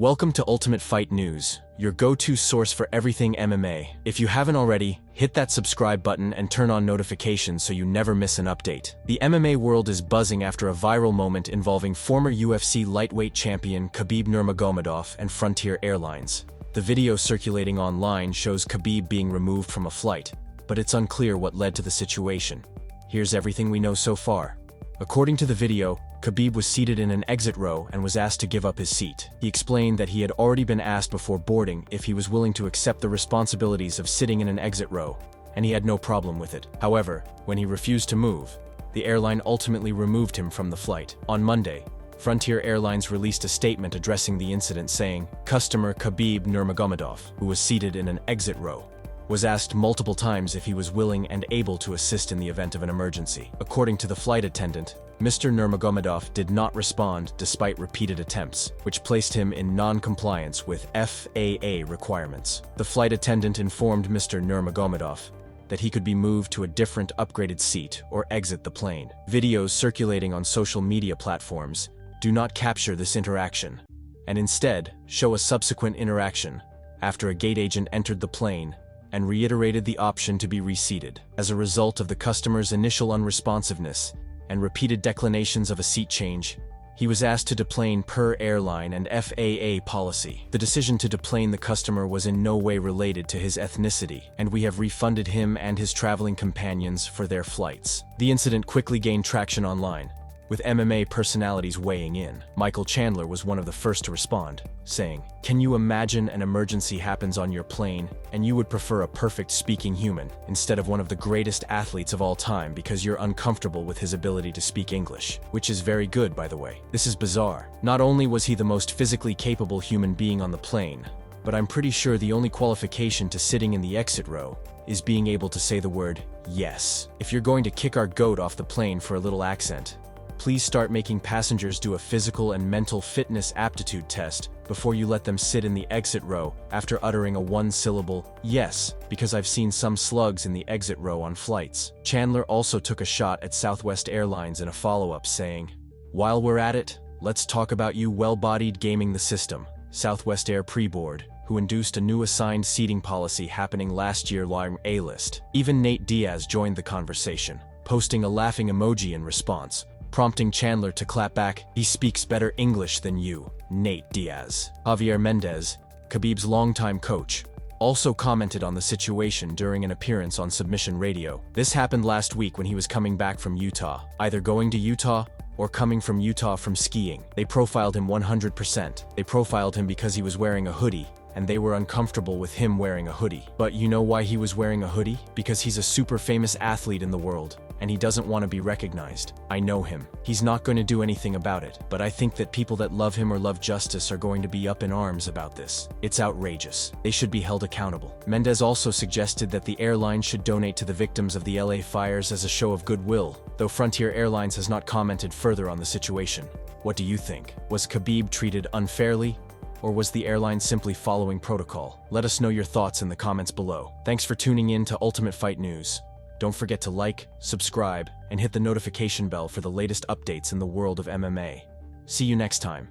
Welcome to Ultimate Fight News, your go-to source for everything MMA. If you haven't already, hit that subscribe button and turn on notifications so you never miss an update. The MMA world is buzzing after a viral moment involving former UFC lightweight champion Khabib Nurmagomedov and Frontier Airlines. The video circulating online shows Khabib being removed from a flight, but it's unclear what led to the situation. Here's everything we know so far. According to the video, Khabib was seated in an exit row and was asked to give up his seat. He explained that he had already been asked before boarding if he was willing to accept the responsibilities of sitting in an exit row, and he had no problem with it. However, when he refused to move, the airline ultimately removed him from the flight. On Monday, Frontier Airlines released a statement addressing the incident saying, "Customer Khabib Nurmagomedov, who was seated in an exit row, was asked multiple times if he was willing and able to assist in the event of an emergency." According to the flight attendant, Mr. Nurmagomedov did not respond despite repeated attempts, which placed him in non-compliance with FAA requirements. The flight attendant informed Mr. Nurmagomedov that he could be moved to a different upgraded seat or exit the plane. Videos circulating on social media platforms do not capture this interaction, and instead show a subsequent interaction after a gate agent entered the plane and reiterated the option to be reseated. As a result of the customer's initial unresponsiveness and repeated declinations of a seat change, he was asked to deplane per airline and FAA policy. The decision to deplane the customer was in no way related to his ethnicity, and we have refunded him and his traveling companions for their flights. The incident quickly gained traction online, with MMA personalities weighing in. Chandler was one of the first to respond, saying, "Can you imagine an emergency happens on your plane and you would prefer a perfect speaking human instead of one of the greatest athletes of all time because you're uncomfortable with his ability to speak English, which is very good, by the way. This is bizarre. Not only was he the most physically capable human being on the plane, but I'm pretty sure the only qualification to sitting in the exit row is being able to say the word yes. If you're going to kick our goat off the plane for a little accent, please start making passengers do a physical and mental fitness aptitude test before you let them sit in the exit row after uttering a one-syllable yes, because I've seen some slugs in the exit row on flights." Chandler also took a shot at Southwest Airlines in a follow-up, saying, "While we're at it, let's talk about you well-bodied gaming the system. Southwest Air pre-board, who induced a new assigned seating policy happening last year on A-list." Even Nate Diaz joined the conversation, posting a laughing emoji in response, prompting Chandler to clap back. "He speaks better English than you, Nate Diaz." Javier Mendez, Khabib's longtime coach, also commented on the situation during an appearance on Submission Radio. "This happened last week when he was coming back from Utah, either going to Utah or coming from Utah from skiing. They profiled him 100%. They profiled him because he was wearing a hoodie, and they were uncomfortable with him wearing a hoodie. But you know why he was wearing a hoodie? Because he's a super famous athlete in the world, and he doesn't want to be recognized. I know him. He's not going to do anything about it, but I think that people that love him or love justice are going to be up in arms about this. It's outrageous. They should be held accountable." Mendez also suggested that the airline should donate to the victims of the LA fires as a show of goodwill, though Frontier Airlines has not commented further on the situation. What do you think? Was Khabib treated unfairly, or was the airline simply following protocol? Let us know your thoughts in the comments below. Thanks for tuning in to Ultimate Fight News. Don't forget to like, subscribe, and hit the notification bell for the latest updates in the world of MMA. See you next time.